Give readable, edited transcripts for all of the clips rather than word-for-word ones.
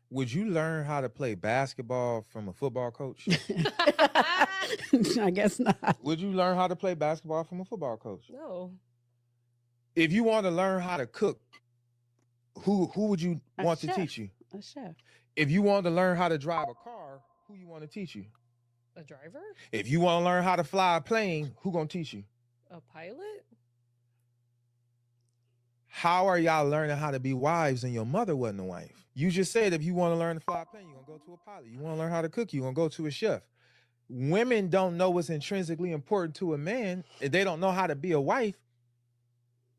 Would you learn how to play basketball from a football coach? I guess not. Would you learn how to play basketball from a football coach? No. If you want to learn how to cook, who would you A want to chef. teach you? A chef. If you want to learn how to drive a car, who you want to teach you? A driver? If you want to learn how to fly a plane, who gonna teach you? A pilot? How are y'all learning how to be wives and your mother wasn't a wife? You just said if you want to learn to fly a plane, you're gonna go to a pilot. You want to learn how to cook, you're gonna go to a chef. Women don't know what's intrinsically important to a man. They don't know how to be a wife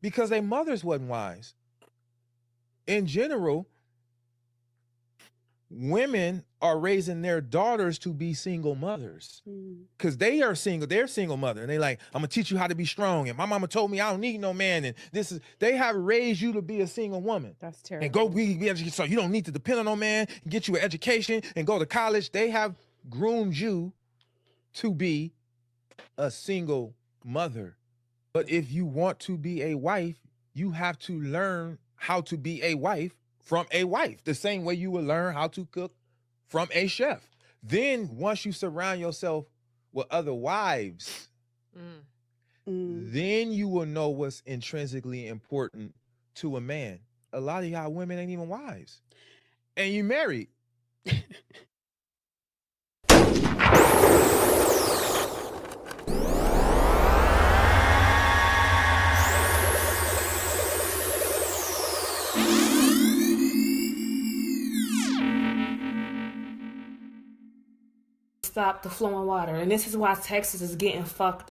because their mothers wasn't wives. In general, women are raising their daughters to be single mothers because they are single. They're single mother, and they like, I'm gonna teach you how to be strong. And my mama told me I don't need no man. And this is they have raised you to be a single woman. That's terrible. And go be educated, so you don't need to depend on no man. Get you an education and go to college. They have groomed you to be a single mother. But if you want to be a wife, you have to learn how to be a wife from a wife, the same way you will learn how to cook from a chef. Then once you surround yourself with other wives, then you will know what's intrinsically important to a man. A lot of y'all women ain't even wives. And you married. Stop the flowing water. And this is why Texas is getting fucked up.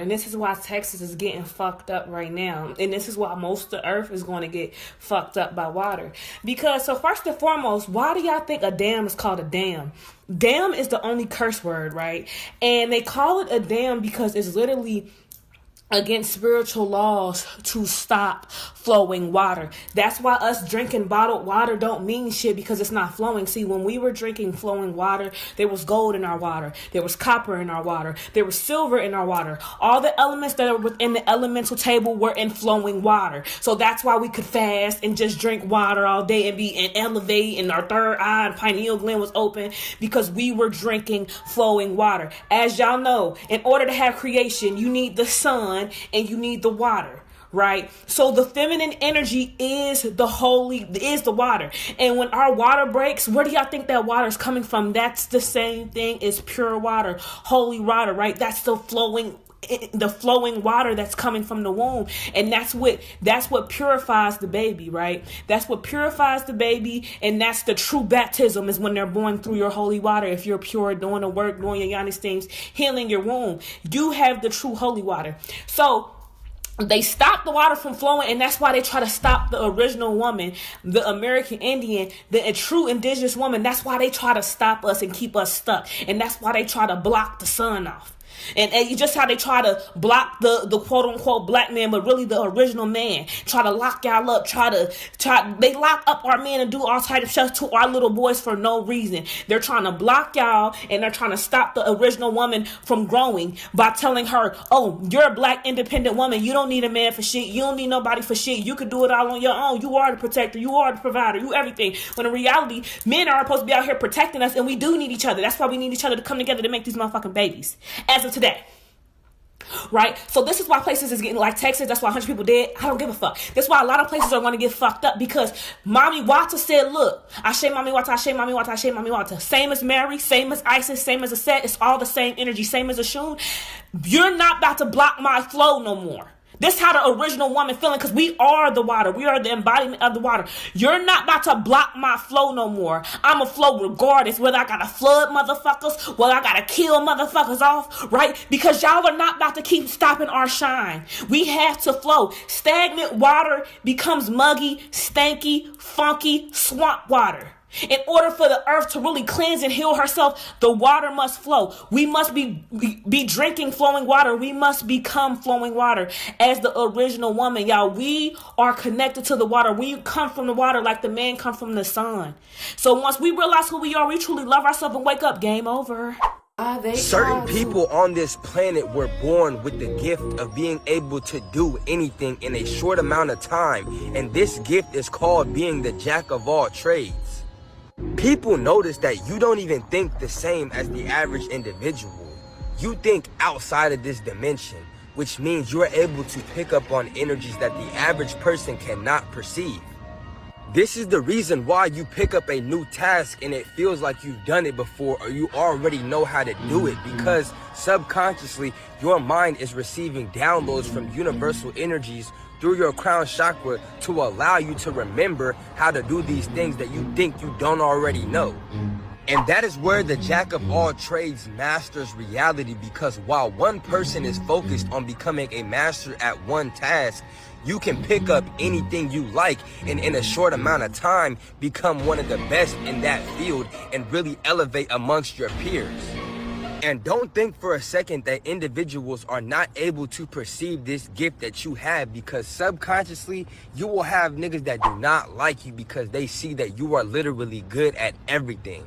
And this is why Texas is getting fucked up right now. And this is why most of the earth is going to get fucked up by water. Because, so first and foremost, why do y'all think a dam is called a dam? Dam is the only curse word, right? And they call it a dam because it's literally against spiritual laws to stop flowing water. That's why us drinking bottled water don't mean shit, because it's not flowing. See, when we were drinking flowing water, there was gold in our water, there was copper in our water, there was silver in our water. All the elements that are within the elemental table were in flowing water. So that's why we could fast and just drink water all day and be and elevate, and our third eye and pineal gland was open, because we were drinking flowing water. As y'all know, in order to have creation, you need the sun and you need the water, right? So the feminine energy is the water. And when our water breaks, where do y'all think that water is coming from? That's the same thing as pure water, holy water, right? That's the flowing water that's coming from the womb. And that's what purifies the baby, right? That's what purifies the baby. And that's the true baptism, is when they're born through your holy water. If you're pure, doing the work, doing your Yannis things, healing your womb, you have the true holy water. So they stop the water from flowing, and that's why they try to stop the original woman, the American Indian, the true indigenous woman. That's why they try to stop us and keep us stuck. And that's why they try to block the sun off. And just how they try to block the quote unquote black man, but really the original man, try to lock y'all up, they lock up our men and do all types of stuff to our little boys for no reason. They're trying to block y'all, and they're trying to stop the original woman from growing by telling her, oh, you're a black independent woman, you don't need a man for shit, you don't need nobody for shit, you can do it all on your own, you are the protector, you are the provider, you everything. When in reality, men are supposed to be out here protecting us, and we do need each other. That's why we need each other to come together to make these motherfucking babies as of today. Right? So this is why places is getting, like Texas, that's why 100 people dead. I don't give a fuck. That's why a lot of places are going to get fucked up, because Mommy Wata said, look, Ashe Mommy Wata, Ashe Mommy Wata, Ashe Mommy Wata. Same as Mary, same as Isis, same as a set. It's all the same energy, same as a Shun. You're not about to block my flow no more. This is how the original woman feeling, because we are the water. We are the embodiment of the water. You're not about to block my flow no more. I'm a flow regardless, whether I gotta flood motherfuckers, whether I gotta kill motherfuckers off, right? Because y'all are not about to keep stopping our shine. We have to flow. Stagnant water becomes muggy, stanky, funky swamp water. In order for the earth to really cleanse and heal herself, the water must flow. We must be drinking flowing water. We must become flowing water as the original woman. Y'all, we are connected to the water. We come from the water like the man come from the sun. So once we realize who we are, we truly love ourselves and wake up, game over. Certain people on this planet were born with the gift of being able to do anything in a short amount of time. And this gift is called being the jack of all trades. People notice that you don't even think the same as the average individual. You think outside of this dimension, which means you're able to pick up on energies that the average person cannot perceive. This is the reason why you pick up a new task and it feels like you've done it before or you already know how to do it, because subconsciously your mind is receiving downloads from universal energies through your crown chakra to allow you to remember how to do these things that you think you don't already know. And that is where the jack of all trades masters reality, because while one person is focused on becoming a master at one task, you can pick up anything you like and in a short amount of time become one of the best in that field and really elevate amongst your peers. And don't think for a second that individuals are not able to perceive this gift that you have, because subconsciously you will have niggas that do not like you because they see that you are literally good at everything.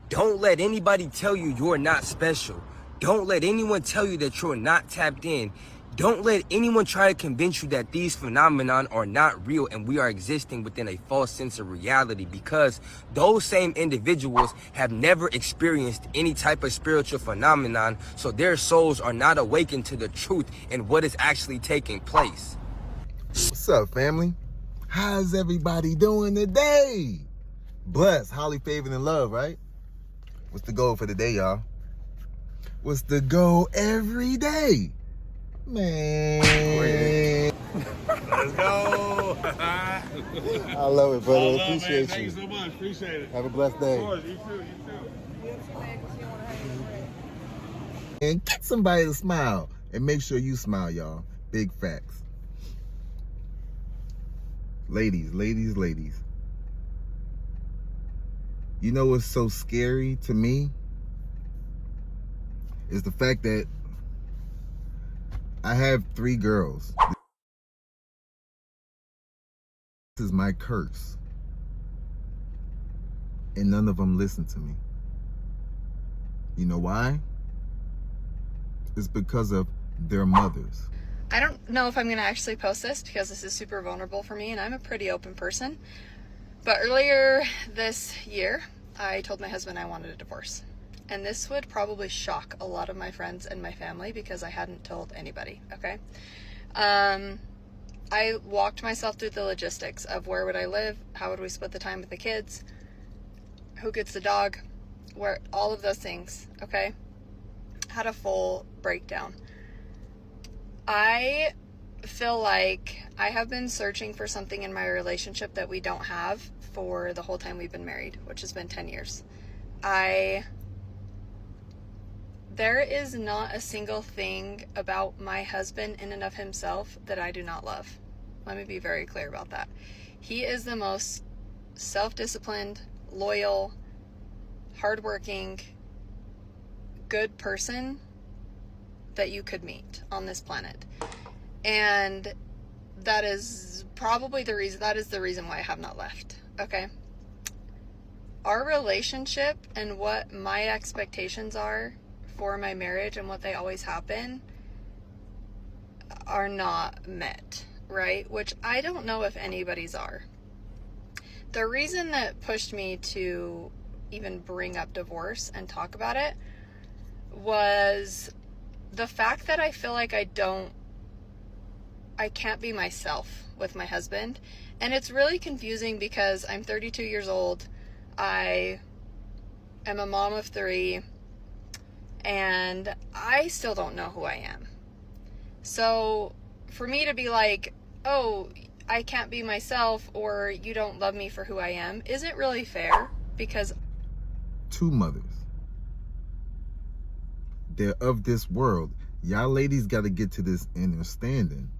Don't let anybody tell you you're not special. Don't let anyone tell you that you're not tapped in. Don't let anyone try to convince you that these phenomena are not real and we are existing within a false sense of reality, because those same individuals have never experienced any type of spiritual phenomenon, so their souls are not awakened to the truth and what is actually taking place. What's up, family? How's everybody doing today? Blessed, highly favored, and love, right? What's the goal for the day, y'all? What's the goal every day? Man. Let's go. I love it, brother. All love, Appreciate man. you. Thank you so much. Appreciate it. Have a blessed day. Of course, you too. And get somebody to smile. And make sure you smile, y'all. Big facts. Ladies. You know what's so scary to me? Is the fact that I have 3 girls. This is my curse. And none of them listen to me. You know why? It's because of their mothers. I don't know if I'm going to actually post this because this is super vulnerable for me and I'm a pretty open person. But earlier this year, I told my husband I wanted a divorce. And this would probably shock a lot of my friends and my family because I hadn't told anybody, okay? I walked myself through the logistics of where would I live, how would we split the time with the kids, who gets the dog, where all of those things, okay? Had a full breakdown. I feel like I have been searching for something in my relationship that we don't have for the whole time we've been married, which has been 10 years. There is not a single thing about my husband in and of himself that I do not love. Let me be very clear about that. He is the most self-disciplined, loyal, hardworking, good person that you could meet on this planet. And that is probably the reason why I have not left, okay? Our relationship and what my expectations are for my marriage and what they always have been are not met, right? Which I don't know if anybody's are. The reason that pushed me to even bring up divorce and talk about it was the fact that I feel like I can't be myself with my husband. And it's really confusing because I'm 32 years old. I am a mom of 3. And I still don't know who I am. So for me to be like, oh, I can't be myself, or you don't love me for who I am, isn't really fair, because 2 mothers. They're of this world. Y'all ladies got to get to this understanding.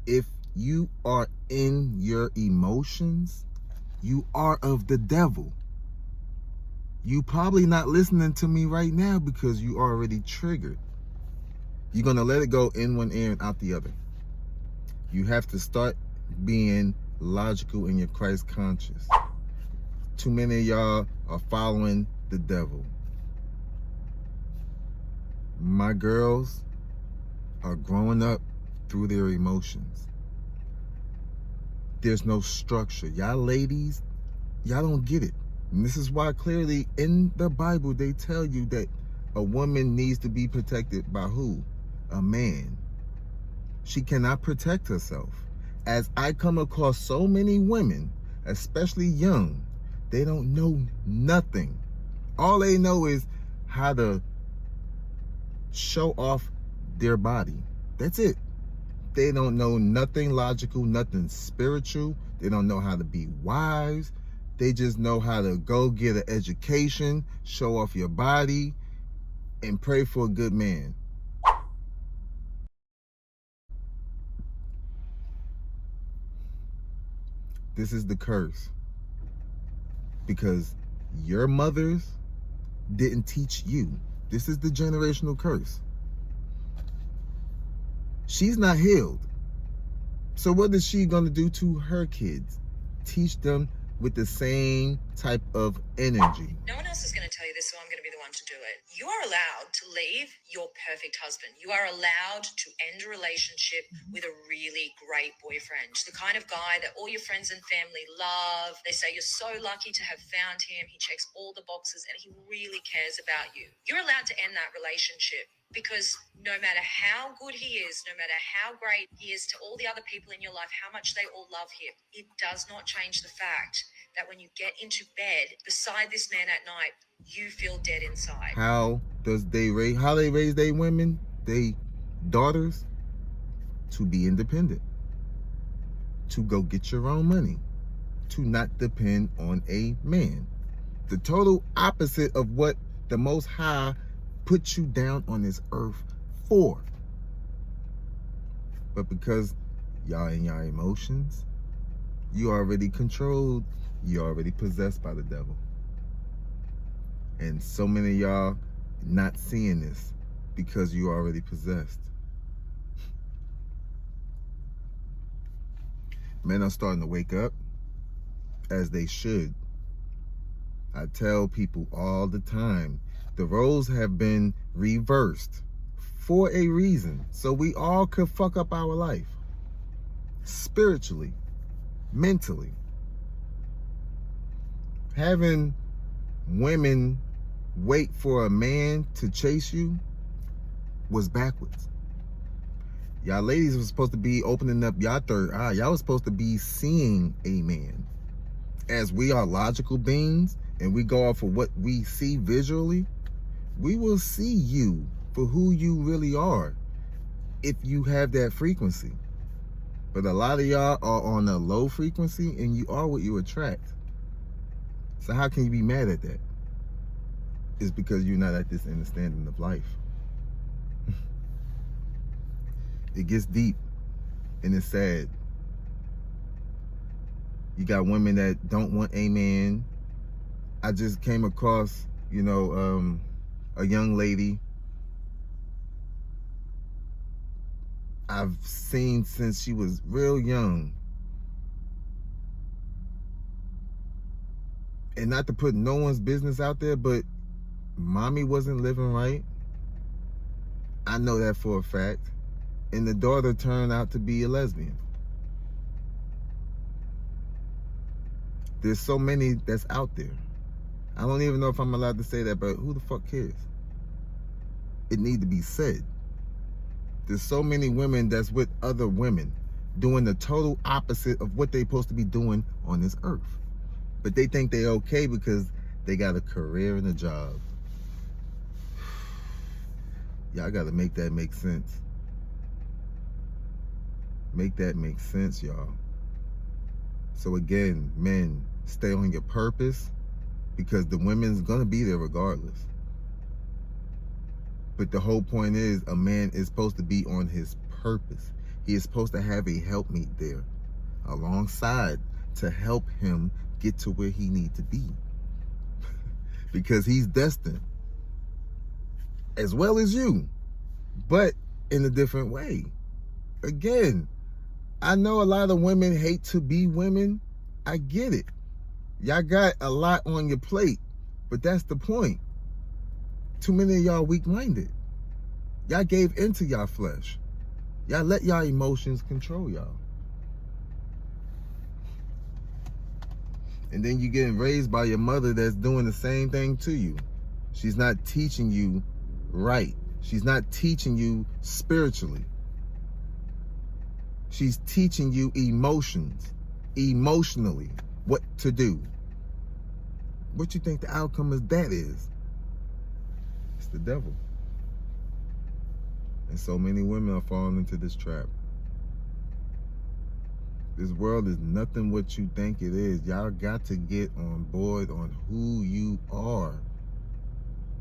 If you are in your emotions, you are of the devil. You probably not listening to me right now because you already triggered. You're going to let it go in one ear and out the other. You have to start being logical in your Christ conscious. Too many of y'all are following the devil. My girls are growing up through their emotions. There's no structure. Y'all ladies Y'all don't get it. And this is why clearly in the Bible they tell you that a woman needs to be protected by who? A man. She cannot protect herself. As I come across so many women, especially young, they don't know nothing. All they know is how to show off their body. That's it. They don't know nothing logical, nothing spiritual. They don't know how to be wise. They just know how to go get an education, show off your body, and pray for a good man. This is the curse. Because your mothers didn't teach you. This is the generational curse. She's not healed. So what is she going to do to her kids? Teach them with the same type of energy. No one else is going to tell you this, so I'm going to be the one to do it. You are allowed to leave your perfect husband. You are allowed to end a relationship with a really great boyfriend. The kind of guy that all your friends and family love. They say you're so lucky to have found him. He checks all the boxes and he really cares about you. You're allowed to end that relationship. Because no matter how good he is, no matter how great he is to all the other people in your life, how much they all love him, it does not change the fact that when you get into bed beside this man at night, you feel dead inside. How they raise their women, they daughters, to be independent, to go get your own money, to not depend on a man. The total opposite of what the Most High put you down on this earth for. But because y'all in y'all emotions, you already controlled, you already possessed by the devil. And so many of y'all not seeing this because you already possessed. Men are starting to wake up, as they should. I tell people all the time, the roles have been reversed for a reason, so we all could fuck up our life. Spiritually, mentally. Having women wait for a man to chase you was backwards. Y'all ladies were supposed to be opening up y'all third eye. Y'all was supposed to be seeing a man. As we are logical beings and we go off of what we see visually, we will see you for who you really are if you have that frequency. But a lot of y'all are on a low frequency and you are what you attract. So how can you be mad at that? It's because you're not at this understanding of life. It gets deep and it's sad. You got women that don't want a man. I just came across, a young lady I've seen since she was real young. And not to put no one's business out there, but mommy wasn't living right. I know that for a fact. And the daughter turned out to be a lesbian. There's so many that's out there. I don't even know if I'm allowed to say that, but who the fuck cares? It need to be said. There's so many women that's with other women doing the total opposite of what they're supposed to be doing on this earth. But they think they're okay because they got a career and a job. Y'all gotta make that make sense. Make that make sense, y'all. So again, men, stay on your purpose because the women's gonna be there regardless. But the whole point is a man is supposed to be on his purpose. He is supposed to have a helpmeet there alongside to help him get to where he needs to be. Because he's destined, as well as you, but in a different way. Again, I know a lot of women hate to be women. I get it. Y'all got a lot on your plate, but that's the point. Too many of y'all weak-minded. Y'all gave into y'all flesh. Y'all let y'all emotions control y'all. And then you getting raised by your mother that's doing the same thing to you. She's not teaching you right. She's not teaching you spiritually. She's teaching you emotionally, what to do. What you think the outcome of that is? It's the devil. And so many women are falling into this trap. This world is nothing what you think it is. Y'all got to get on board on who you are.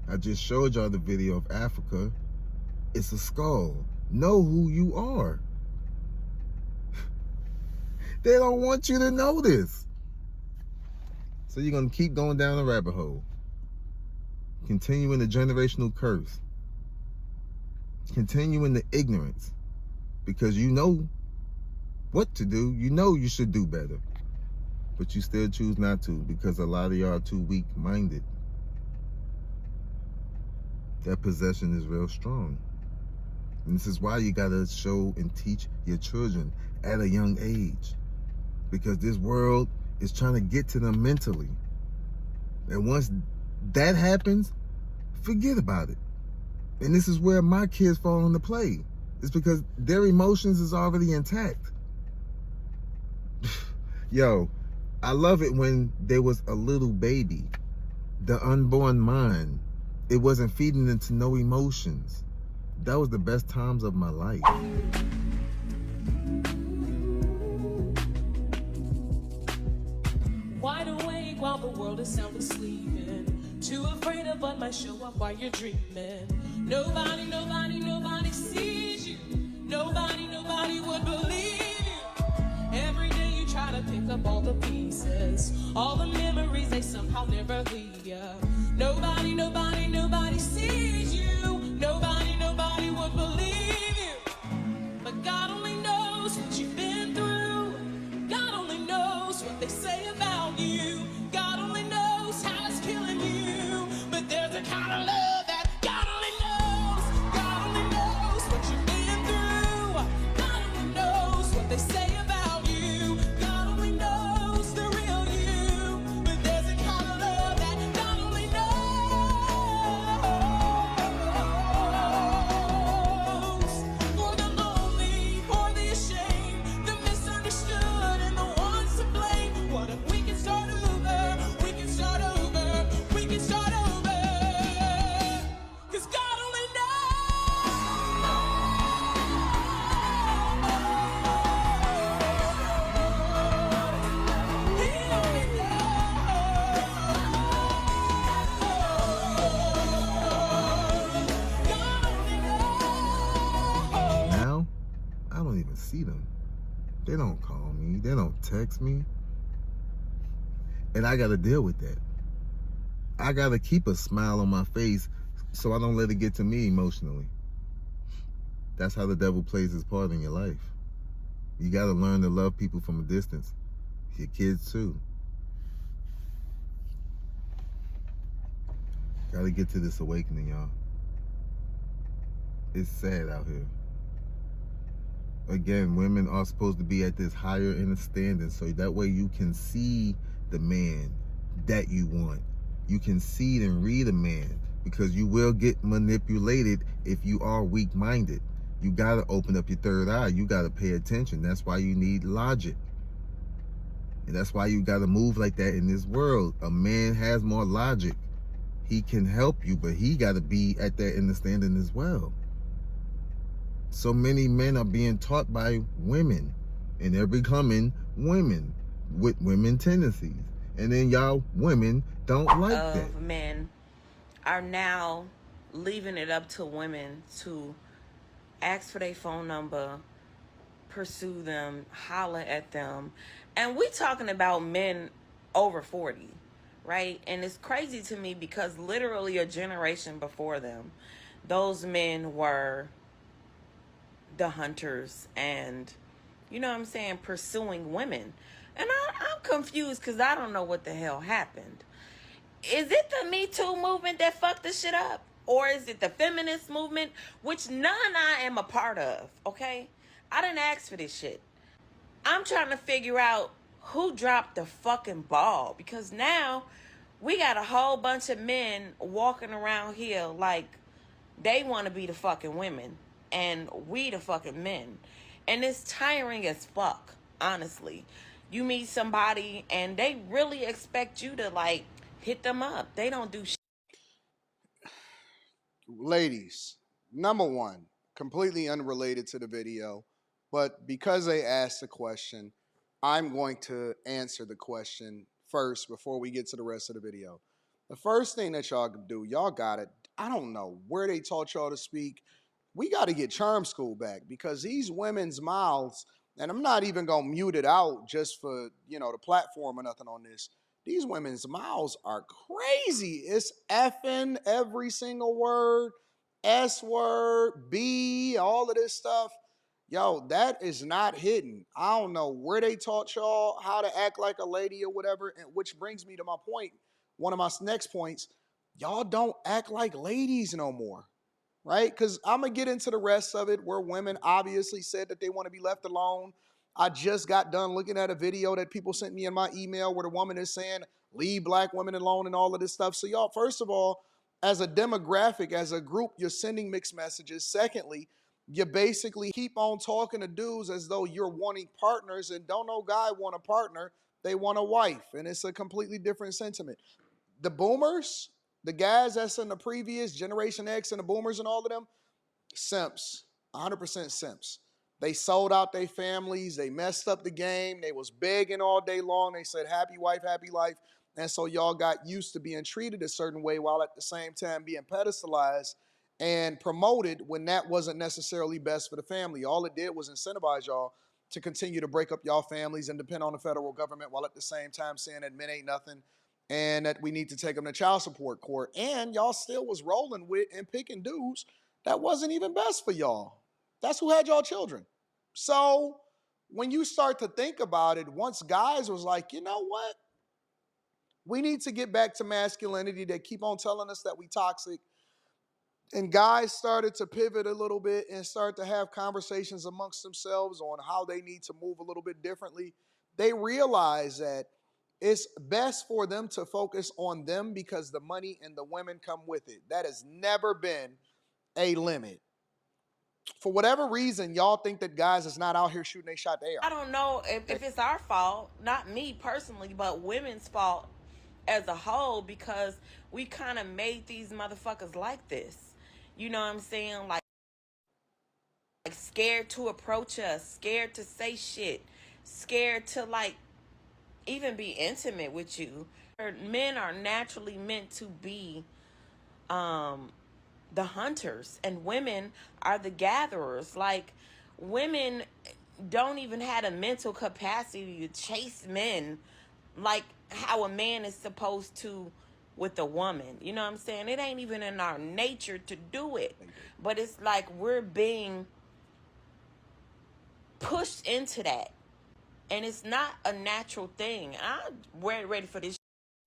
I just showed y'all the video of Africa. It's a skull. Know who you are. They don't want you to know this. So you're going to keep going down the rabbit hole. Continuing the generational curse. Continuing the ignorance. Because you know what to do. You know you should do better. But you still choose not to because a lot of y'all are too weak-minded. That possession is real strong. And this is why you got to show and teach your children at a young age. Because this world is trying to get to them mentally. And once that happens, forget about it. And this is where my kids fall into play. It's because their emotions is already intact. Yo, I love it when there was a little baby, the unborn mind. It wasn't feeding into no emotions. That was the best times of my life. Wide awake while the world is sound asleep. Too afraid of what might show up while you're dreaming. Nobody sees you. Nobody would believe you. Every day you try to pick up all the pieces. All the memories, they somehow never leave you. Nobody sees you. Nobody would believe you. But God only knows what you've been through. God only knows what they say about you. God only knows how it's killing you. But there's a kind of love that God only knows. God only knows what you've been through. God only knows what they say about you. God only knows the real you. But there's a kind of love that God only knows. For the lonely, for the ashamed, the misunderstood, and the ones to blame. What if we can start over? We can start over. We can start over. 'Cause God only knows. He only knows. God only knows. Now, I don't even see them. They don't call me. They don't text me. And I got to deal with that. I got to keep a smile on my face so I don't let it get to me emotionally. That's how the devil plays his part in your life. You got to learn to love people from a distance. Your kids too. Got to get to this awakening, y'all. It's sad out here. Again, women are supposed to be at this higher understanding so that way you can see the man that you want. You can see and read a man because you will get manipulated if you are weak-minded. You got to open up your third eye. You got to pay attention. That's why you need logic. And that's why you got to move like that in this world. A man has more logic. He can help you, but he got to be at that understanding as well. So many men are being taught by women, and they're becoming women with women tendencies. And then y'all women don't like that. Men are now leaving it up to women to ask for their phone number, pursue them, holler at them. And we talking about men over 40, right? And it's crazy to me because literally a generation before them, those men were the hunters and, you know what I'm saying, pursuing women. And I'm confused because I don't know what the hell happened. Is it the Me Too movement that fucked this shit up? Or is it the feminist movement, which none I am a part of, okay? I didn't ask for this shit. I'm trying to figure out who dropped the fucking ball? Because now we got a whole bunch of men walking around here like they want to be the fucking women and we the fucking men. And it's tiring as fuck, honestly. You meet somebody and they really expect you to like hit them up. They don't do shit. Ladies, number one, completely unrelated to the video, but because they asked the question, I'm going to answer the question first before we get to the rest of the video. The first thing that y'all can do, y'all got it. I don't know where they taught y'all to speak. We got to get charm school back because these women's mouths, and I'm not even going to mute it out just for, the platform or nothing on this. These women's mouths are crazy. It's effing every single word, S word, B, all of this stuff. Yo, that is not hidden. I don't know where they taught y'all how to act like a lady or whatever, and which brings me to my point. One of my next points. Y'all don't act like ladies no more, right? Because I'm going to get into the rest of it where women obviously said that they want to be left alone. I just got done looking at a video that people sent me in my email where the woman is saying, leave black women alone and all of this stuff. So y'all, first of all, as a demographic, as a group, you're sending mixed messages. Secondly, you basically keep on talking to dudes as though you're wanting partners, and don't no guy want a partner. They want a wife, and it's a completely different sentiment. The boomers, the guys that's in the previous Generation X and the boomers and all of them, simps, 100% simps. They sold out their families. They messed up the game. They was begging all day long. They said, happy wife, happy life. And so y'all got used to being treated a certain way while at the same time being pedestalized and promoted when that wasn't necessarily best for the family. All it did was incentivize y'all to continue to break up y'all families and depend on the federal government while at the same time saying that men ain't nothing and that we need to take them to child support court. And y'all still was rolling with and picking dudes that wasn't even best for y'all. That's who had y'all children. So when you start to think about it, once guys was like, you know what? We need to get back to masculinity. They keep on telling us that we toxic. And guys started to pivot a little bit and start to have conversations amongst themselves on how they need to move a little bit differently. They realize that it's best for them to focus on them because the money and the women come with it. That has never been a limit. For whatever reason, y'all think that guys is not out here shooting a shot. They I are. don't know if it's our fault, not me personally, but women's fault as a whole because we kind of made these motherfuckers like this. You know what I'm saying? Like scared to approach us, scared to say shit, scared to like even be intimate with you. Men are naturally meant to be the hunters and women are the gatherers. Like women don't even have a mental capacity to chase men like how a man is supposed to with a woman. You know what I'm saying? It ain't even in our nature to do it. But it's like we're being pushed into that. And it's not a natural thing. I'm ready for this.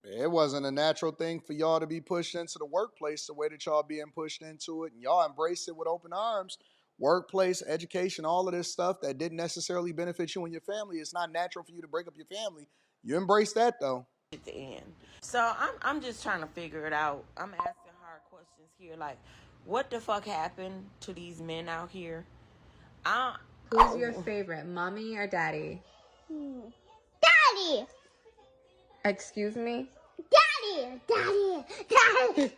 It wasn't a natural thing for y'all to be pushed into the workplace the way that y'all being pushed into it, and y'all embraced it with open arms. Workplace, education, all of this stuff that didn't necessarily benefit you and your family. It's not natural for you to break up your family. You embrace that though. At the end. So I'm just trying to figure it out. I'm asking hard questions here, like, what the fuck happened to these men out here? Who's your favorite, mommy or daddy? Daddy! Excuse me? Daddy! Daddy!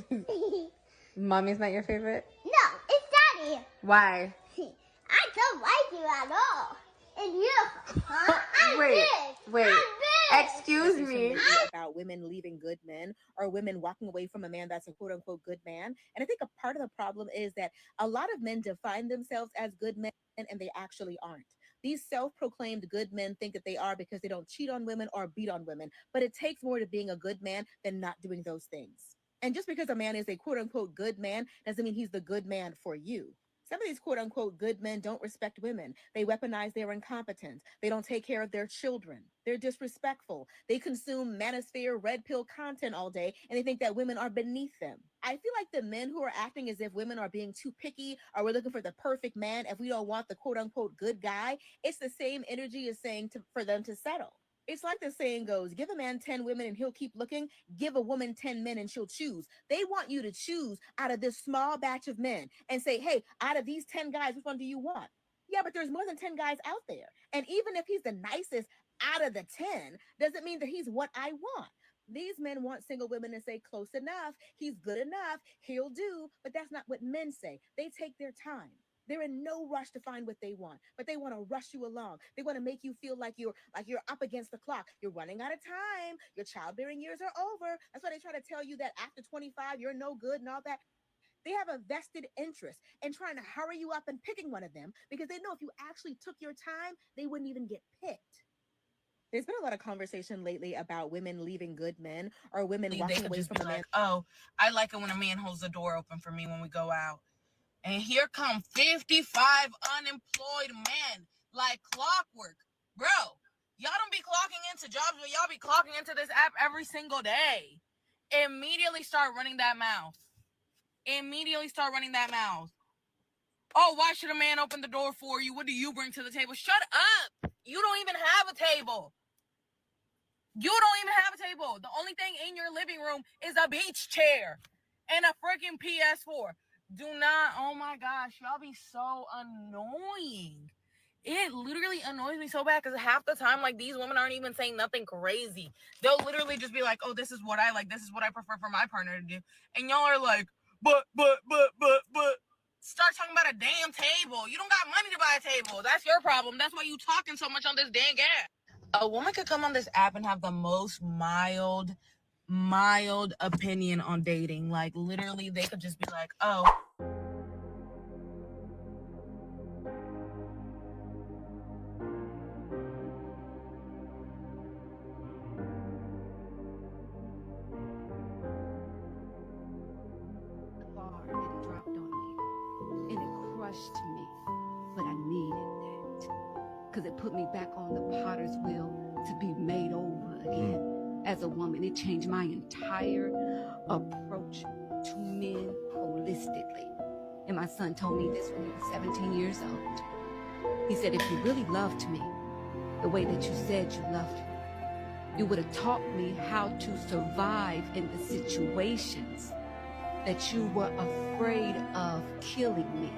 Daddy! Mommy's not your favorite? No, it's Daddy! Why? I don't like you at all. And you, huh? I'm Wait, big. wait. I'm big. Excuse me. About women leaving good men or women walking away from a man that's a quote unquote good man. And I think a part of the problem is that a lot of men define themselves as good men and they actually aren't. These self-proclaimed good men think that they are because they don't cheat on women or beat on women. But it takes more to being a good man than not doing those things. And just because a man is a quote unquote good man doesn't mean he's the good man for you. Some of these quote unquote good men don't respect women. They weaponize their incompetence. They don't take care of their children. They're disrespectful. They consume manosphere, red pill content all day, and they think that women are beneath them. I feel like the men who are acting as if women are being too picky or we're looking for the perfect man if we don't want the quote unquote good guy, it's the same energy as saying for them to settle. It's like the saying goes, give a man 10 women and he'll keep looking. Give a woman 10 men and she'll choose. They want you to choose out of this small batch of men and say, hey, out of these 10 guys, which one do you want? Yeah, but there's more than 10 guys out there. And even if he's the nicest out of the 10, doesn't mean that he's what I want. These men want single women to say close enough, he's good enough, he'll do, but that's not what men say. They take their time. They're in no rush to find what they want, but they want to rush you along. They want to make you feel like you're up against the clock. You're running out of time. Your childbearing years are over. That's why they try to tell you that after 25, you're no good and all that. They have a vested interest in trying to hurry you up and picking one of them because they know if you actually took your time, they wouldn't even get picked. There's been a lot of conversation lately about women leaving good men or women walking away from a man. Oh, I like it when a man holds the door open for me when we go out. And here come 55 unemployed men like clockwork. Bro, y'all don't be clocking into jobs, but y'all be clocking into this app every single day. Immediately start running that mouth. Immediately start running that mouth. Oh, why should a man open the door for you? What do you bring to the table? Shut up. You don't even have a table. You don't even have a table. The only thing in your living room is a beach chair and a freaking PS4. Do not, oh my gosh, y'all be so annoying. It literally annoys me so bad because half the time, like, these women aren't even saying nothing crazy. They'll literally just be like, oh, this is what I like. This is what I prefer for my partner to do. And y'all are like, but. Start talking about a damn table. You don't got money to buy a table. That's your problem. That's why you talking so much on this dang app. A woman could come on this app and have the most mild opinion on dating. Like, literally, they could just be like, oh. The bar had dropped on me, and it crushed me, but I needed that because it put me back on the potter's wheel to be made over again. As a woman, it changed my entire approach to men holistically. And my son told me this when he was 17 years old. He said, if you really loved me the way that you said you loved me, you would have taught me how to survive in the situations that you were afraid of killing me,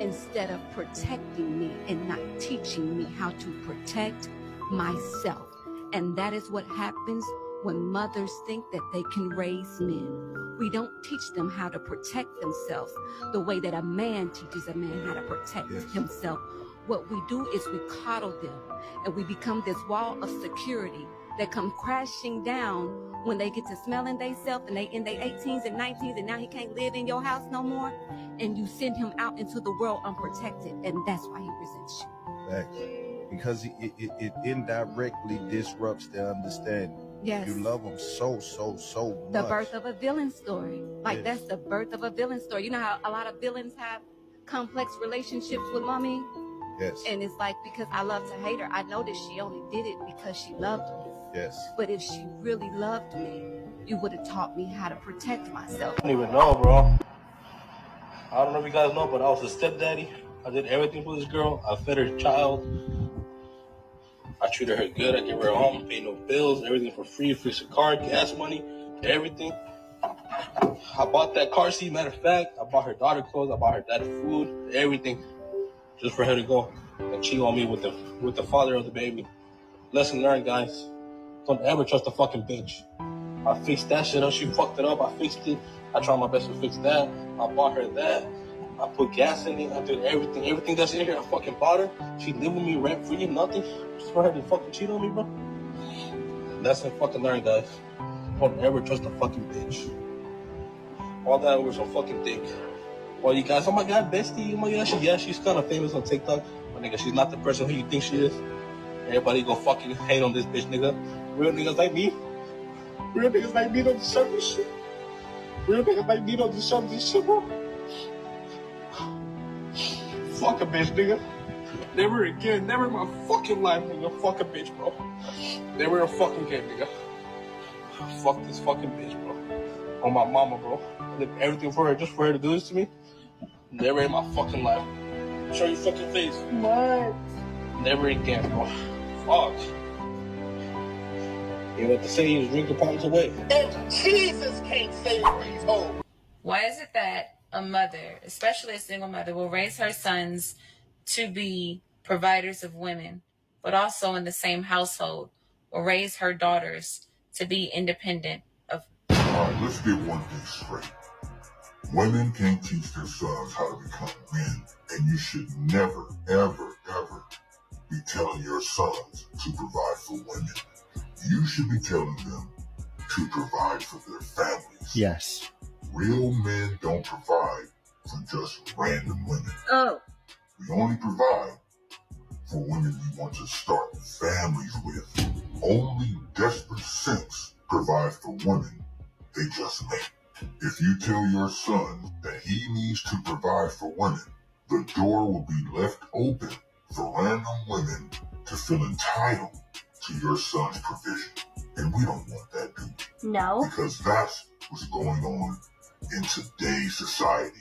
instead of protecting me and not teaching me how to protect myself. And that is what happens when mothers think that they can raise men. We don't teach them how to protect themselves the way that a man teaches a man how to protect himself. What we do is we coddle them, and we become this wall of security that come crashing down when they get to smelling themselves and they in their 18s and 19s, and now he can't live in your house no more, and you send him out into the world unprotected, and that's why he resents you. Facts. Because it indirectly disrupts their understanding. Yes. You love them so much. The birth of a villain story. Like, that's the birth of a villain story. You know how a lot of villains have complex relationships with mommy? Yes. And it's like, because I love to hate her, I know that she only did it because she loved me. Yes. But if she really loved me, you would have taught me how to protect myself. I don't even know, bro. I don't know if you guys know, but I was a stepdaddy. I did everything for this girl. I fed her child. I treated her good. I gave her a home, paid no bills, everything for free, fixed her car, gas money, everything. I bought that car seat, matter of fact. I bought her daughter clothes. I bought her dad food, everything, just for her to go and cheat on me with the father of the baby. Lesson learned, guys. Don't ever trust a fucking bitch. I fixed that shit up. She fucked it up. I fixed it. I tried my best to fix that. I bought her that. I put gas in it. I did everything. Everything that's in here, I fucking bought her. She lived with me rent free, nothing. Just for her to fucking cheat on me, bro. Lesson fucking learned, guys. Don't ever trust a fucking bitch. All that over some fucking dick. Well, you guys, oh my god, bestie, oh my god, she's kind of famous on TikTok. But nigga, she's not the person who you think she is. Everybody go fucking hate on this bitch, nigga. Real niggas like me. Real niggas like me don't deserve this shit. Real niggas like me don't deserve this shit, bro. Fuck a bitch, nigga. Never again. Never in my fucking life, nigga. Fuck a bitch, bro. Never a fucking again, nigga. Fuck this fucking bitch, bro. On my mama, bro. I did everything for her just for her to do this to me. Never in my fucking life. Show your fucking face. What? Never again, bro. Fuck. You have to say you drink the problems away. And Jesus can't save these hoes. Why is it that a mother, especially a single mother, will raise her sons to be providers of women, but also in the same household will raise her daughters to be independent of? All right, let's get one thing straight. Women can't teach their sons how to become men, and you should never, ever, ever be telling your sons to provide for women. You should be telling them to provide for their families. Yes. Real men don't provide for just random women. Oh. We only provide for women we want to start families with. Only desperate simps provide for women they just met. If you tell your son that he needs to provide for women, the door will be left open for random women to feel entitled to your son's provision. And we don't want that, do we? No. Because that's what's going on in today's society.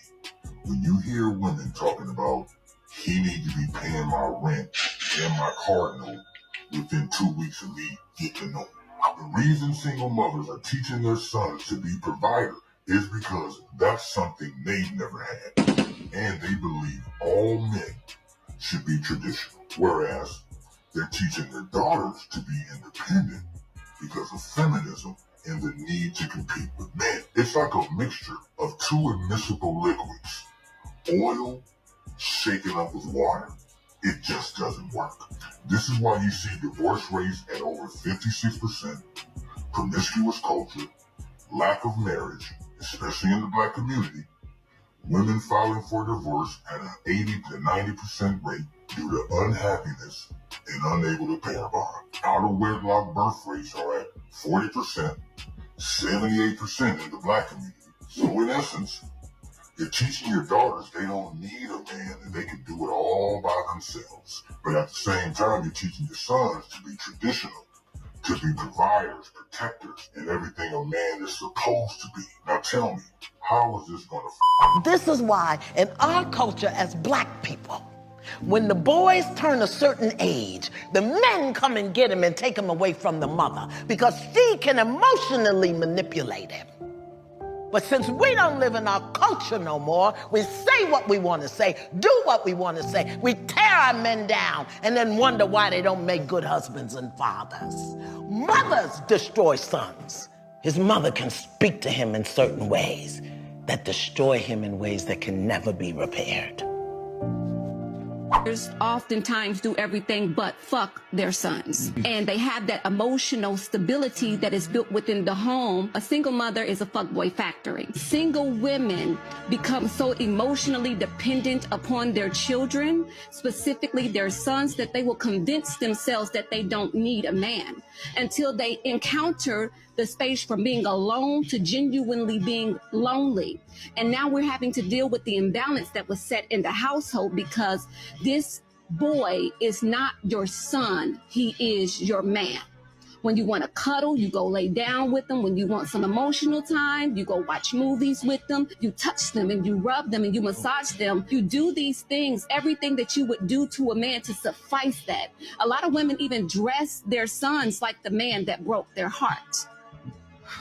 When you hear women talking about, he needs to be paying my rent and my car note within 2 weeks of me getting on. The reason single mothers are teaching their sons to be providers is because that's something they've never had. And they believe all men should be traditional. Whereas they're teaching their daughters to be independent because of feminism and the need to compete with men. It's like a mixture of two immiscible liquids. Oil shaken up with water. It just doesn't work. This is why you see divorce rates at over 56%, promiscuous culture, lack of marriage, especially in the black community, women filing for divorce at an 80 to 90% rate due to unhappiness and unable to pay a bond. Out of wedlock birth rates are at 40%, 78% in the black community. So in essence, you're teaching your daughters they don't need a man and they can do it all by themselves. But at the same time, you're teaching your sons to be traditional, to be providers, protectors, and everything a man is supposed to be. Now tell me, how is this going to This is why in our culture as black people, when the boys turn a certain age, the men come and get him and take him away from the mother because she can emotionally manipulate him. But since we don't live in our culture no more, we say what we want to say, do what we want to say. We tear our men down and then wonder why they don't make good husbands and fathers. Mothers destroy sons. His mother can speak to him in certain ways that destroy him in ways that can never be repaired. Oftentimes do everything but fuck their sons. And they have that emotional stability that is built within the home. A single mother is a fuckboy factory. Single women become so emotionally dependent upon their children, specifically their sons, that they will convince themselves that they don't need a man until they encounter the space from being alone to genuinely being lonely. And now we're having to deal with the imbalance that was set in the household because this boy is not your son, he is your man. When you want to cuddle, you go lay down with them. When you want some emotional time, you go watch movies with them. You touch them and you rub them and you massage them. You do these things, everything that you would do to a man to suffice that. A lot of women even dress their sons like the man that broke their heart.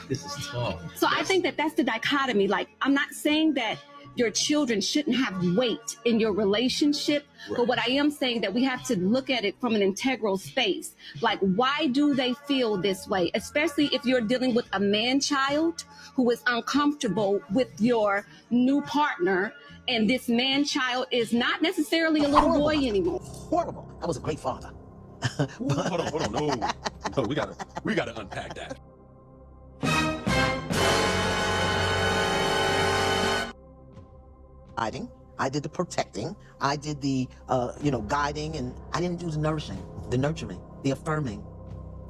This is tough. So I think that that's the dichotomy. Like, I'm not saying that your children shouldn't have weight in your relationship, but what I am saying that we have to look at it from an integral space. Like, why do they feel this way? Especially if you're dealing with a man-child who is uncomfortable with your new partner, and this man-child is not necessarily a little boy anymore. Horrible. I was a great father. Hold on, no, we gotta unpack that. I did the protecting, I did the, guiding, and I didn't do the nourishing, the nurturing, the affirming.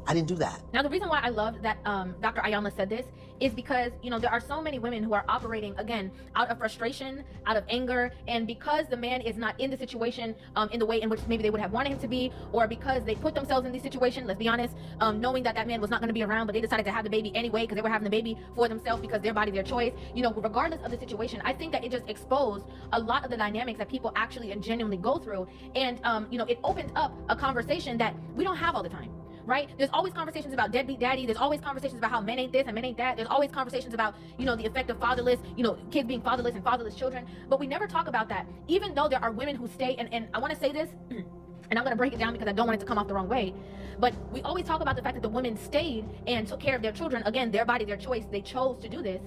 I didn't do that. Now, the reason why I love that Dr. Ayanla said this is because, you know, there are so many women who are operating, again, out of frustration, out of anger, and because the man is not in the situation in the way in which maybe they would have wanted him to be, or because they put themselves in this situation, let's be honest, knowing that that man was not going to be around, but they decided to have the baby anyway because they were having the baby for themselves because their body, their choice. You know, regardless of the situation, I think that it just exposed a lot of the dynamics that people actually and genuinely go through. And, you know, it opened up a conversation that we don't have all the time. Right? There's always conversations about deadbeat daddy. There's always conversations about how men ain't this and men ain't that. There's always conversations about, you know, the effect of fatherless, you know, kids being fatherless and fatherless children. But we never talk about that. Even though there are women who stay, and I want to say this, and I'm going to break it down because I don't want it to come off the wrong way. But we always talk about the fact that the women stayed and took care of their children. Again, their body, their choice. They chose to do this.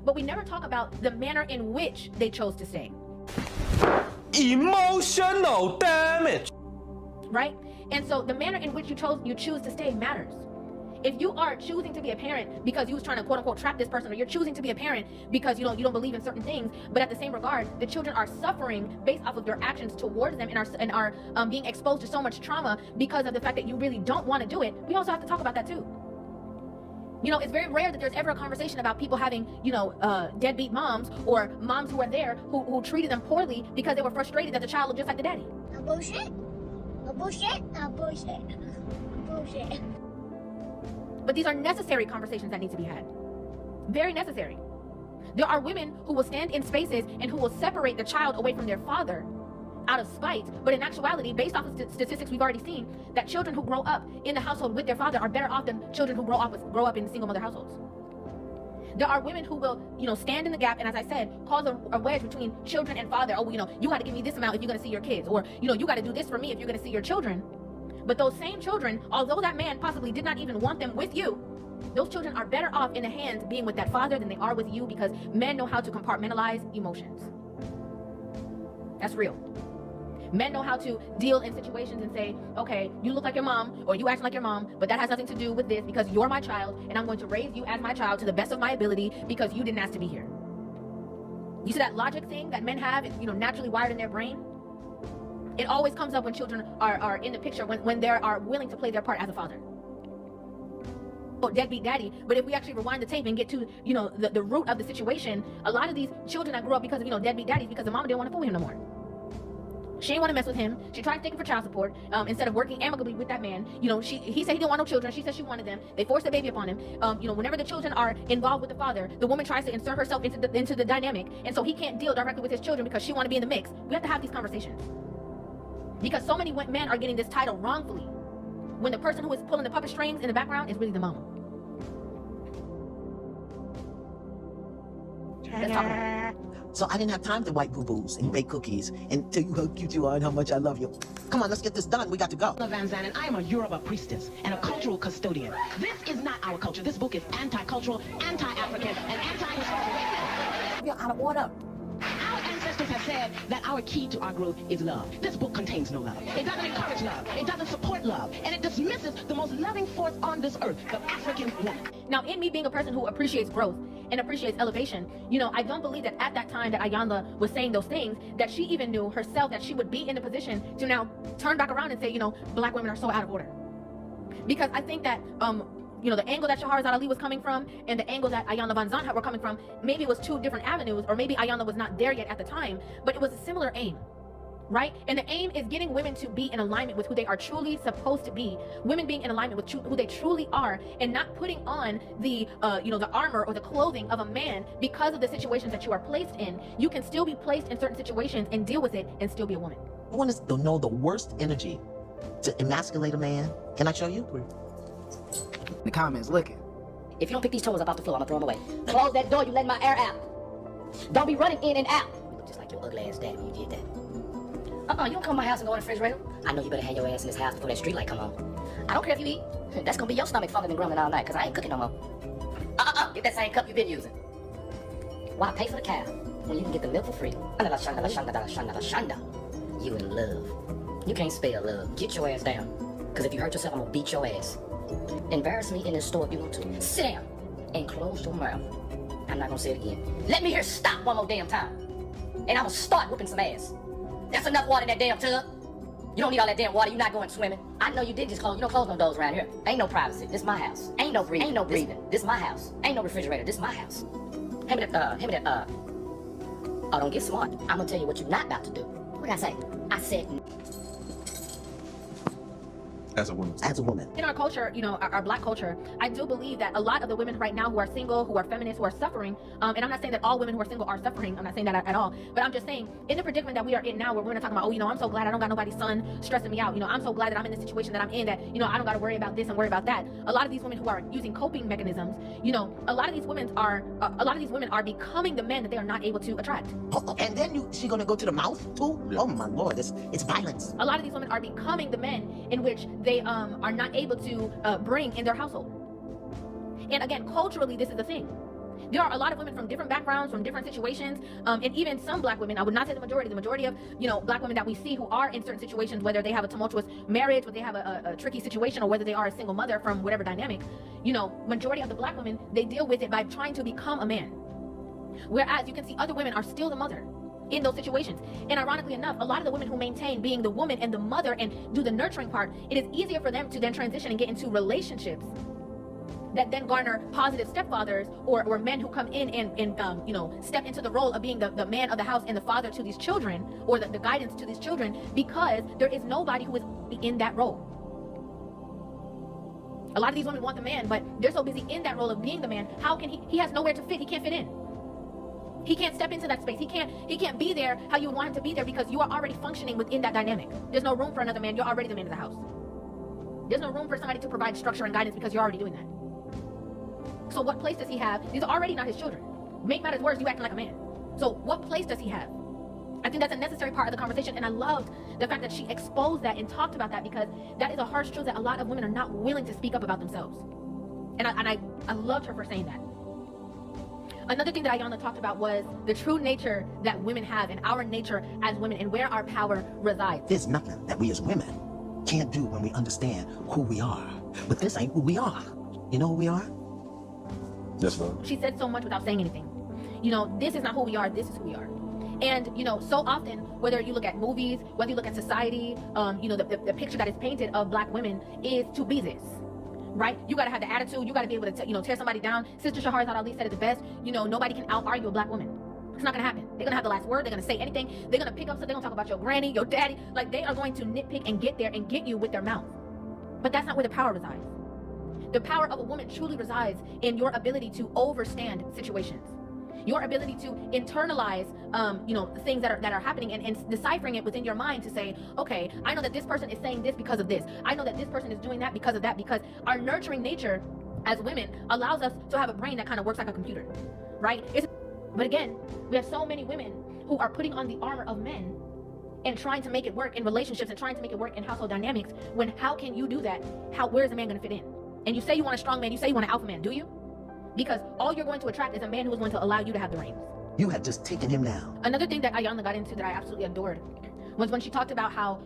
But we never talk about the manner in which they chose to stay. Emotional damage. Right? And so the manner in which you choose to stay matters. If you are choosing to be a parent because you was trying to quote unquote trap this person, or you're choosing to be a parent because you don't believe in certain things, but at the same regard, the children are suffering based off of your actions towards them and are being exposed to so much trauma because of the fact that you really don't want to do it, we also have to talk about that too. You know, it's very rare that there's ever a conversation about people having, you know, deadbeat moms or moms who are there who treated them poorly because they were frustrated that the child looked just like the daddy. Bullshit. Bullshit. Bullshit. Bullshit. But these are necessary conversations that need to be had. Very necessary. There are women who will stand in spaces and who will separate the child away from their father out of spite. But in actuality, based off of statistics we've already seen, that children who grow up in the household with their father are better off than children who grow up in single mother households. There are women who will, you know, stand in the gap and, as I said, cause a wedge between children and father. Oh, you know, you got to give me this amount if you're going to see your kids. Or, you know, you got to do this for me if you're going to see your children. But those same children, although that man possibly did not even want them with you, those children are better off in the hands being with that father than they are with you, because men know how to compartmentalize emotions. That's real. Men know how to deal in situations and say, okay, you look like your mom or you act like your mom, but that has nothing to do with this because you're my child and I'm going to raise you as my child to the best of my ability because you didn't ask to be here. You see that logic thing that men have, you know, naturally wired in their brain? It always comes up when children are in the picture, when they are willing to play their part as a father. Or deadbeat daddy. But if we actually rewind the tape and get to, you know, the root of the situation, a lot of these children that grew up because of, you know, deadbeat daddies, because the mama didn't want to fool him no more. She didn't want to mess with him. She tried to take him for child support instead of working amicably with that man. You know, he said he didn't want no children. She said she wanted them. They forced the baby upon him. You know, whenever the children are involved with the father, the woman tries to insert herself into the dynamic, and so he can't deal directly with his children because she want to be in the mix. We have to have these conversations because so many men are getting this title wrongfully, when the person who is pulling the puppet strings in the background is really the mama. Let's talk about it. So I didn't have time to wipe boo-boos and bake cookies and tell you how cute you are and how much I love you. Come on, let's get this done. We got to go. Van Zanen, I am a Yoruba priestess and a cultural custodian. This is not our culture. This book is anti-cultural, anti-African, and anti-historical. You're out of order. Our ancestors have said that our key to our growth is love. This book contains no love. It doesn't encourage love. It doesn't support love. And it dismisses the most loving force on this earth, the African woman. Now, in me being a person who appreciates growth and appreciates elevation, you know, I don't believe that at that time that Ayanla was saying those things, that she even knew herself that she would be in the position to now turn back around and say, you know, black women are so out of order. Because I think that, you know, the angle that Shahrazad Ali was coming from and the angle that Ayanla Van Zandt were coming from, maybe it was two different avenues, or maybe Ayanla was not there yet at the time, but it was a similar aim. Right? And the aim is getting women to be in alignment with who they are truly supposed to be. Women being in alignment with who they truly are, and not putting on the, you know, the armor or the clothing of a man because of the situations that you are placed in. You can still be placed in certain situations and deal with it and still be a woman. I want to know the worst energy to emasculate a man. Can I show you? The comments looking. If you don't pick these toes up off the floor, I'm gonna throw them away. Close that door, you let my air out. Don't be running in and out. You look just like your ugly ass daddy when you did that. You don't come to my house and go in the refrigerator. I know you better have your ass in this house before that street light come on. I don't care if you eat. That's gonna be your stomach fucking and grumbling all night, cause I ain't cooking no more. Get that same cup you've been using. Why pay for the cow when you can get the milk for free? You in love. You can't spell love. Get your ass down. Cause if you hurt yourself, I'm gonna beat your ass. Embarrass me in this store if you want to. Sit down and close your mouth. I'm not gonna say it again. Let me hear stop one more damn time. And I'm gonna start whooping some ass. That's enough water in that damn tub. You don't need all that damn water. You're not going swimming. I know you did just close. You don't close no doors around here. Ain't no privacy. This my house. Ain't no breathing. Ain't no breathing. This my house. Ain't no refrigerator. This my house. Hand me that, Oh, don't get smart. I'm gonna tell you what you're not about to do. What did I say? I said... As a woman. As a woman. In our culture, you know, our black culture, I do believe that a lot of the women right now who are single, who are feminists, who are suffering, and I'm not saying that all women who are single are suffering, I'm not saying that at all, but I'm just saying, in the predicament that we are in now, where women are talking about, oh, you know, I'm so glad I don't got nobody's son stressing me out, you know, I'm so glad that I'm in the situation that I'm in, that, you know, I don't got to worry about this and worry about that. A lot of these women who are using coping mechanisms, you know, a lot of these women are becoming the men that they are not able to attract. And then she gonna go to the mouth too? Yeah. Oh my Lord, it's violence. A lot of these women are becoming the men in which they are not able to bring in their household. And again, culturally, this is the thing. There are a lot of women from different backgrounds, from different situations, and even some black women, I would not say the majority of, you know, black women that we see who are in certain situations, whether they have a tumultuous marriage, whether they have a tricky situation, or whether they are a single mother from whatever dynamic, you know, majority of the black women, they deal with it by trying to become a man. Whereas you can see other women are still the mother in those situations. And ironically enough, a lot of the women who maintain being the woman and the mother and do the nurturing part, it is easier for them to then transition and get into relationships that then garner positive stepfathers or men who come in and you know, step into the role of being the man of the house and the father to these children, or the guidance to these children, because there is nobody who is in that role. A lot of these women want the man, but they're so busy in that role of being the man. How can he has nowhere to fit. He can't fit in. He can't step into that space. He can't be there how you would want him to be there, because you are already functioning within that dynamic. There's no room for another man. You're already the man of the house. There's no room for somebody to provide structure and guidance, because you're already doing that. So what place does he have? These are already not his children. Make matters worse, you acting like a man. So what place does he have? I think that's a necessary part of the conversation, and I loved the fact that she exposed that and talked about that, because that is a harsh truth that a lot of women are not willing to speak up about themselves. And I loved her for saying that. Another thing that Ayanna talked about was the true nature that women have, and our nature as women, and where our power resides. There's nothing that we as women can't do when we understand who we are. But this ain't who we are. You know who we are? Yes, ma'am. She said so much without saying anything. You know, this is not who we are, this is who we are. And, you know, so often, whether you look at movies, whether you look at society, you know, the picture that is painted of black women is to be this. Right? You gotta have the attitude. You gotta be able to, you know, tear somebody down. Sister Shahrazad Ali said it the best. You know, nobody can out-argue a black woman. It's not gonna happen. They're gonna have the last word. They're gonna say anything. They're gonna pick up stuff. They're gonna talk about your granny, your daddy. Like, they are going to nitpick and get there and get you with their mouth. But that's not where the power resides. The power of a woman truly resides in your ability to overstand situations. Your ability to internalize, you know, things that are happening, and deciphering it within your mind to say, okay, I know that this person is saying this because of this. I know that this person is doing that because of that, because our nurturing nature as women allows us to have a brain that kind of works like a computer, right? But again, we have so many women who are putting on the armor of men and trying to make it work in relationships and trying to make it work in household dynamics, when how can you do that? Where is a man going to fit in? And you say you want a strong man, you say you want an alpha man, do you? Because all you're going to attract is a man who is going to allow you to have the reins. You have just taken him down. Another thing that Ayanna got into that I absolutely adored was when she talked about how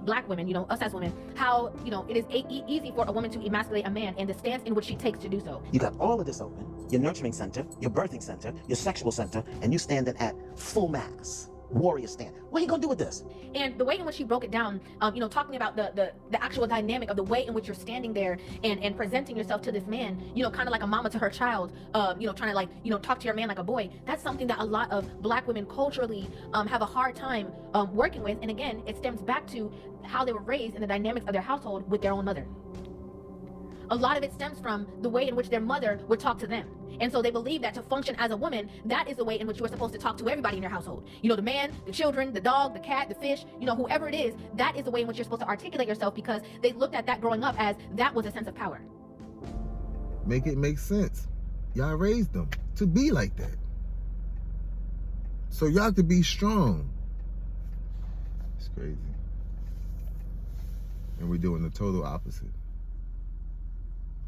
black women, you know, us as women, how, you know, it is easy for a woman to emasculate a man, and the stance in which she takes to do so. You got all of this open, your nurturing center, your birthing center, your sexual center, and you standing at full mass. Warrior stand. What are you gonna do with this? And the way in which she broke it down, you know, talking about the actual dynamic of the way in which you're standing there and presenting yourself to this man, you know, kind of like a mama to her child, you know, trying to, like, you know, talk to your man like a boy. That's something that a lot of black women culturally have a hard time working with. And again, it stems back to how they were raised in the dynamics of their household with their own mother. A lot of it stems from the way in which their mother would talk to them. And so they believe that to function as a woman, that is the way in which you are supposed to talk to everybody in your household. You know, the man, the children, the dog, the cat, the fish, you know, whoever it is, that is the way in which you're supposed to articulate yourself, because they looked at that growing up as that was a sense of power. Make it make sense. Y'all raised them to be like that. So y'all could be strong. It's crazy. And we're doing the total opposite.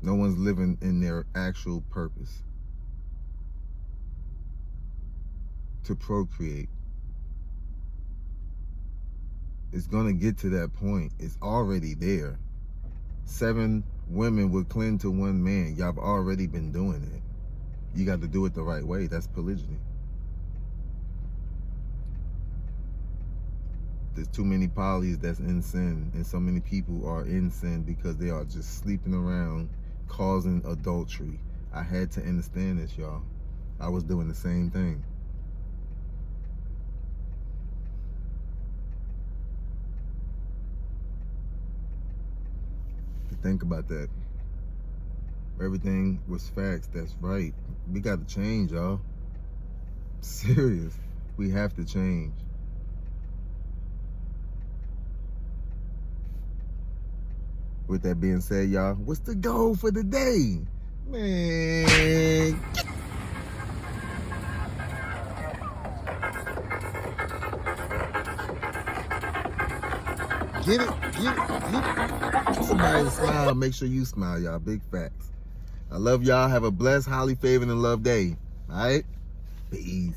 No one's living in their actual purpose. To procreate. It's gonna get to that point. It's already there. 7 women would cling to 1 man. Y'all have already been doing it. You got to do it the right way. That's polygyny. There's too many polys that's in sin, and so many people are in sin because they are just sleeping around, causing adultery. I had to understand this, y'all. I was doing the same thing. Think about that. Everything was facts. That's right. We got to change, y'all. Serious. We have to change. With that being said, y'all, what's the goal for the day? Man. Get it. Somebody smile. Make sure you smile, y'all. Big facts. I love y'all. Have a blessed, highly favored, and loved day. All right? Peace.